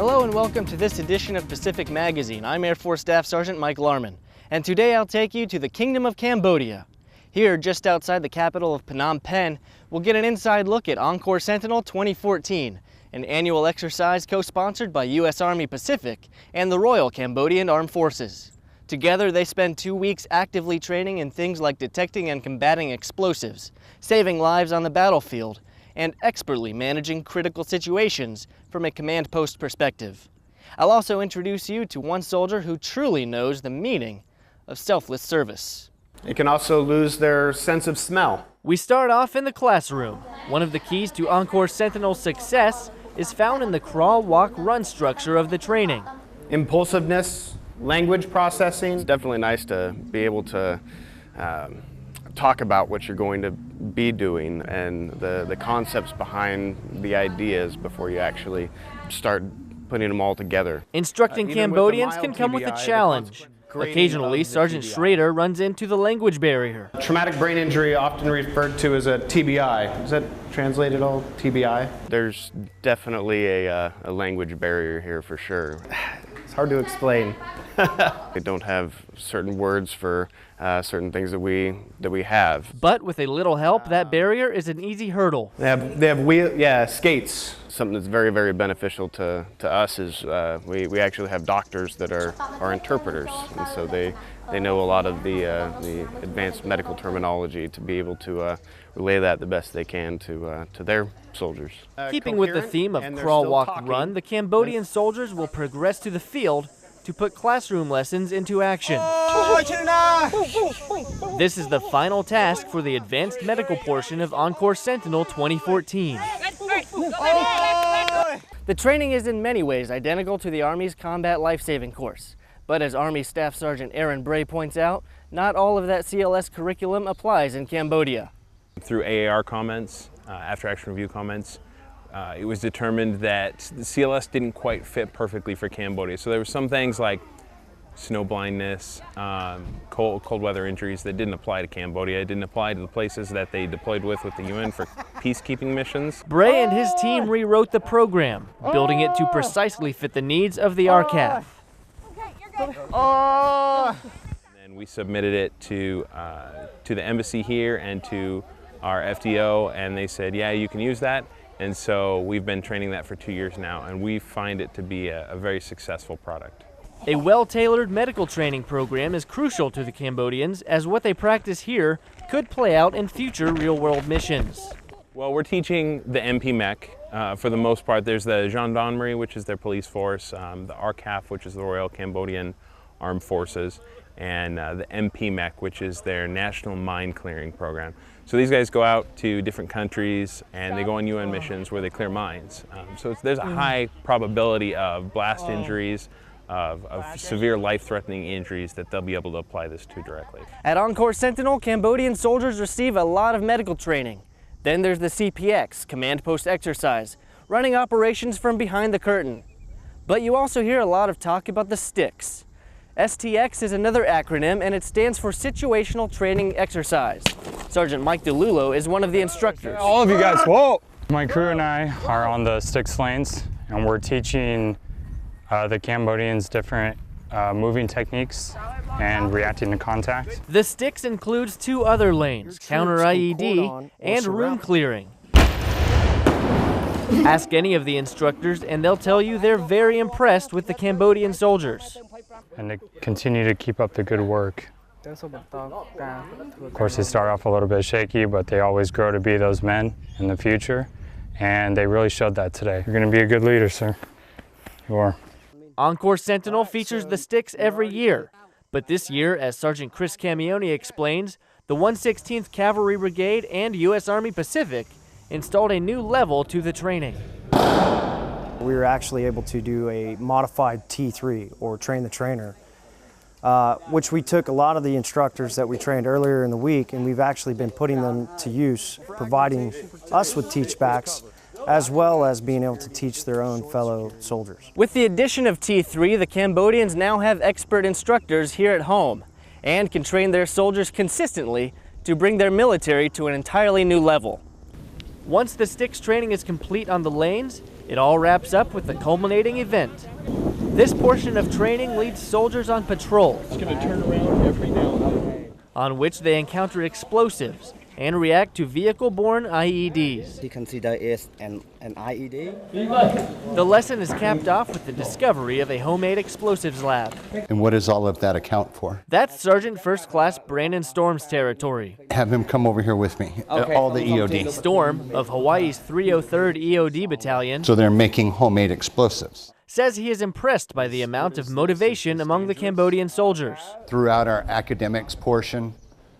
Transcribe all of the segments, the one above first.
Hello and welcome to this edition of Pacific Magazine. I'm Air Force Staff Sergeant Mike Lahrman, and today I'll take you to the Kingdom of Cambodia. Here, just outside the capital of Phnom Penh, we'll get an inside look at Angkor Sentinel 2014, an annual exercise co-sponsored by U.S. Army Pacific and the Royal Cambodian Armed Forces. Together, they spend 2 weeks actively training in things like detecting and combating explosives, saving lives on the battlefield, and expertly managing critical situations from a command post perspective. I'll also introduce you to one soldier who truly knows the meaning of selfless service. They can also lose their sense of smell. We start off in the classroom. One of the keys to Angkor Sentinel's success is found in the crawl, walk, run structure of the training. Impulsiveness, language processing. It's definitely nice to be able to talk about what you're going to be doing and the concepts behind the ideas before you actually start putting them all together. Instructing Cambodians can come with a challenge. Occasionally, Sergeant Schrader runs into the language barrier. Traumatic brain injury, often referred to as a TBI. Is that translated all, TBI? There's definitely a language barrier here for sure. It's hard to explain. They don't have certain words for certain things that we have. But with a little help, that barrier is an easy hurdle. They have skates. Something that's very, very beneficial to us is we actually have doctors that are interpreters, and so they know a lot of the advanced medical terminology to be able to relay that the best they can to their soldiers. Keeping with the theme of crawl, walk, run, the Cambodian soldiers will progress to the field to put classroom lessons into action. This is the final task for the advanced medical portion of Angkor Sentinel 2014. The training is in many ways identical to the Army's combat life-saving course. But as Army Staff Sergeant Aaron Bray points out, not all of that CLS curriculum applies in Cambodia. Through AAR comments, after action review comments, it was determined that the CLS didn't quite fit perfectly for Cambodia. So there were some things like snow blindness, cold weather injuries that didn't apply to Cambodia. It didn't apply to the places that they deployed with the UN for peacekeeping missions. Bray and his team rewrote the program, building it to precisely fit the needs of the RCAF. And we submitted it to the embassy here and to our FDO, and they said, yeah, you can use that. And so we've been training that for 2 years now, and we find it to be a very successful product. A well-tailored medical training program is crucial to the Cambodians, as what they practice here could play out in future real-world missions. Well, we're teaching the MPMEC for the most part. There's the Gendarmerie, which is their police force, the RCAF, which is the Royal Cambodian Armed Forces, and the MPMEC, which is their National Mine Clearing Program. So these guys go out to different countries and they go on UN missions where they clear mines. So there's a high probability of blast injuries, of severe life-threatening injuries that they'll be able to apply this to directly. At Angkor Sentinel, Cambodian soldiers receive a lot of medical training. Then there's the CPX, Command Post Exercise, running operations from behind the curtain. But you also hear a lot of talk about the STIX. STX is another acronym, and it stands for Situational Training Exercise. Sergeant Mike DeLulo is one of the instructors. All of you guys, whoa! My crew and I are on the STIX lanes, and we're teaching the Cambodians different moving techniques and reacting to contact. The STIX includes 2 other lanes, counter IED and room clearing. Ask any of the instructors and they'll tell you they're very impressed with the Cambodian soldiers. And to continue to keep up the good work. Of course, they start off a little bit shaky, but they always grow to be those men in the future. And they really showed that today. You're going to be a good leader, sir. You are. Angkor Sentinel features the STIX every year. But this year, as Sergeant Chris Camione explains, the 116th Cavalry Brigade and U.S. Army Pacific installed a new level to the training. We were actually able to do a modified T3, or train the trainer, which we took a lot of the instructors that we trained earlier in the week, and we've actually been putting them to use, providing us with teachbacks, as well as being able to teach their own fellow soldiers. With the addition of T3, the Cambodians now have expert instructors here at home and can train their soldiers consistently to bring their military to an entirely new level. Once the STIX training is complete on the lanes, It all wraps up with the culminating event. This portion of training leads soldiers on patrols, on which they encounter explosives and react to vehicle-borne IEDs. He consider it an IED. The lesson is capped off with the discovery of a homemade explosives lab. And what does all of that account for? That's Sergeant First Class Brandon Storm's territory. Have him come over here with me, all the EOD. Storm, of Hawaii's 303rd EOD Battalion, So they're making homemade explosives. says he is impressed by the amount of motivation among the Cambodian soldiers. Throughout our academics portion,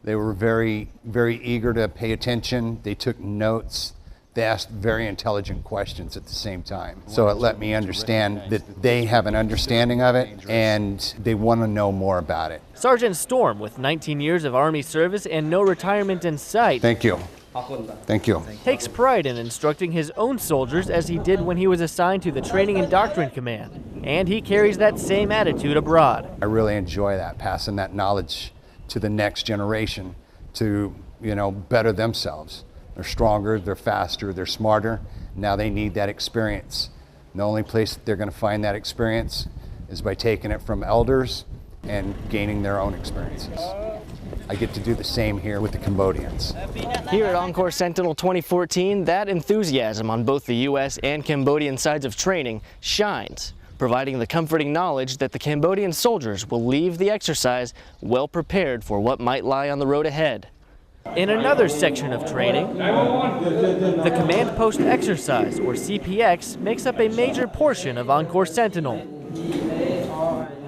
they were very, very eager to pay attention. They took notes. They asked very intelligent questions at the same time. So it let me understand that they have an understanding of it and they want to know more about it. Sergeant Storm, with 19 years of Army service and no retirement in sight, Thank you. Thank you. takes pride in instructing his own soldiers as he did when he was assigned to the Training and Doctrine Command. And he carries that same attitude abroad. I really enjoy that, passing that knowledge to the next generation to, better themselves. They're stronger, they're faster, they're smarter. Now they need that experience. And the only place that they're going to find that experience is by taking it from elders and gaining their own experiences. I get to do the same here with the Cambodians. Here at Angkor Sentinel 2014, that enthusiasm on both the U.S. and Cambodian sides of training shines, providing the comforting knowledge that the Cambodian soldiers will leave the exercise well prepared for what might lie on the road ahead. In another section of training, the Command Post Exercise, or CPX, makes up a major portion of Angkor Sentinel.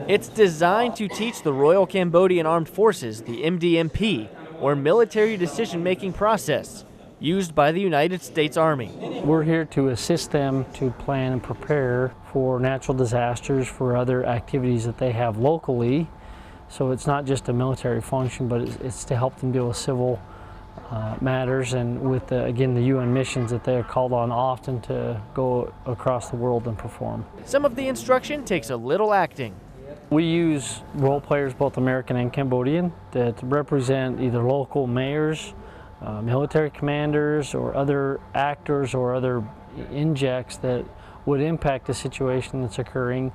It's designed to teach the Royal Cambodian Armed Forces the MDMP, or Military Decision-Making Process, used by the United States Army. We're here to assist them to plan and prepare for natural disasters, for other activities that they have locally. So it's not just a military function, but it's to help them deal with civil matters and with, again, the UN missions that they are called on often to go across the world and perform. Some of the instruction takes a little acting. We use role players, both American and Cambodian, that represent either local mayors, military commanders, or other actors or other injects that would impact the situation that's occurring,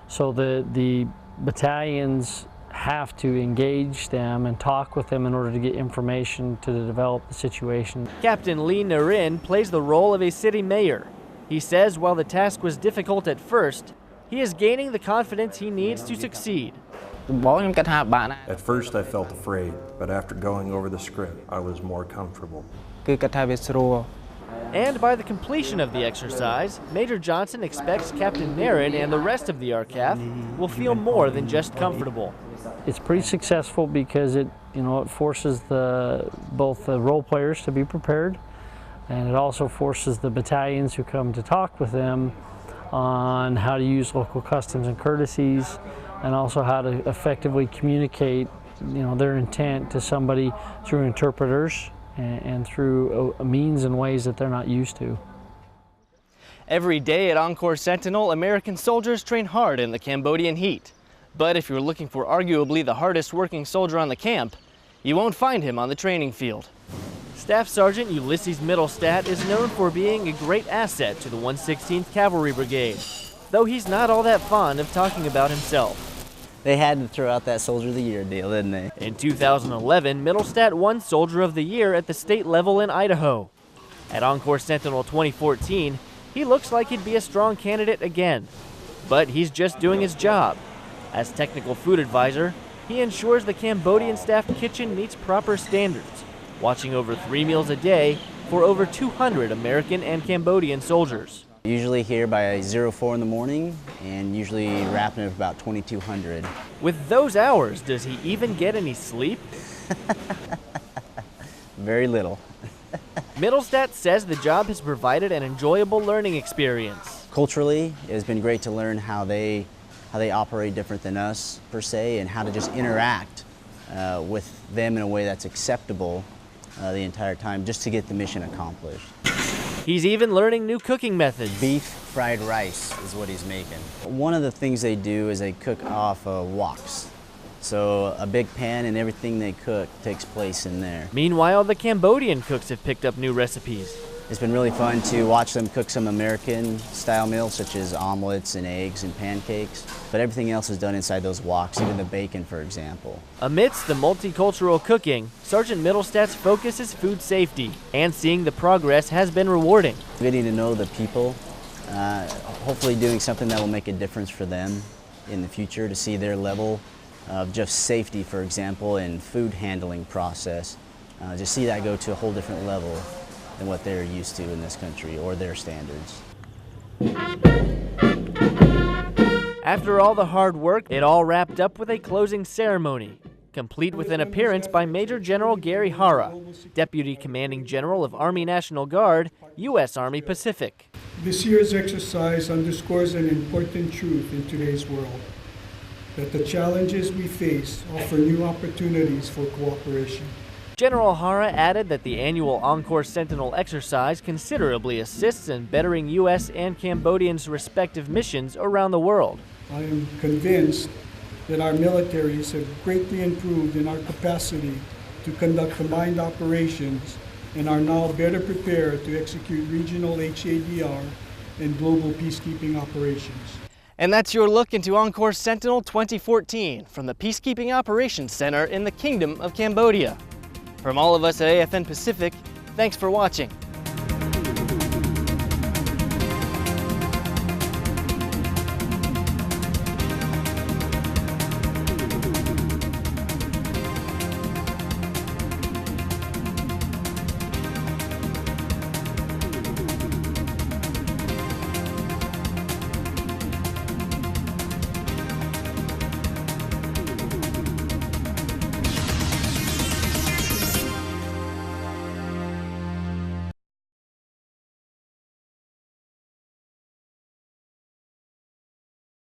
so that the battalions have to engage them and talk with them in order to get information to develop the situation. Captain Lee Narin plays the role of a city mayor. He says while the task was difficult at first, he is gaining the confidence he needs to succeed. At first I felt afraid, but after going over the script, I was more comfortable. And by the completion of the exercise, Major Johnson expects Captain Narin and the rest of the RCAF will feel more than just comfortable. It's pretty successful because it forces both the role players to be prepared, and it also forces the battalions who come to talk with them on how to use local customs and courtesies, and also how to effectively communicate their intent to somebody through interpreters and through means and ways that they're not used to. Every day at Angkor Sentinel, American soldiers train hard in the Cambodian heat. But if you're looking for arguably the hardest working soldier on the camp, you won't find him on the training field. Staff Sergeant Ulysses Middlestat is known for being a great asset to the 116th Cavalry Brigade, though he's not all that fond of talking about himself. They had to throw out that Soldier of the Year deal, didn't they? In 2011, Middlestat won Soldier of the Year at the state level in Idaho. At Angkor Sentinel 2014, he looks like he'd be a strong candidate again, but he's just doing his job. As technical food advisor, he ensures the Cambodian staff kitchen meets proper standards, watching over 3 meals a day for over 200 American and Cambodian soldiers. Usually here by 04 in the morning and usually wrapping at about 2200. With those hours, does he even get any sleep? Very little. Middlestat says the job has provided an enjoyable learning experience. Culturally, it has been great to learn how they operate different than us, per se, and how to just interact with them in a way that's acceptable the entire time, just to get the mission accomplished. He's even learning new cooking methods. Beef fried rice is what he's making. One of the things they do is they cook off woks. So a big pan and everything they cook takes place in there. Meanwhile, the Cambodian cooks have picked up new recipes. It's been really fun to watch them cook some American-style meals, such as omelets and eggs and pancakes. But everything else is done inside those woks, even the bacon, for example. Amidst the multicultural cooking, Sergeant Middlestat's focus is food safety, and seeing the progress has been rewarding. Getting to know the people, hopefully doing something that will make a difference for them in the future, to see their level of just safety, for example, and food handling process. Just see that go to a whole different level than what they're used to in this country, or their standards. After all the hard work, it all wrapped up with a closing ceremony, complete with an appearance by Major General Gary Hara, Deputy Commanding General of Army National Guard, U.S. Army Pacific. This year's exercise underscores an important truth in today's world, that the challenges we face offer new opportunities for cooperation. General Hara added that the annual Angkor Sentinel exercise considerably assists in bettering U.S. and Cambodians' respective missions around the world. I am convinced that our militaries have greatly improved in our capacity to conduct combined operations and are now better prepared to execute regional HADR and global peacekeeping operations. And that's your look into Angkor Sentinel 2014 from the Peacekeeping Operations Center in the Kingdom of Cambodia. From all of us at AFN Pacific, thanks for watching.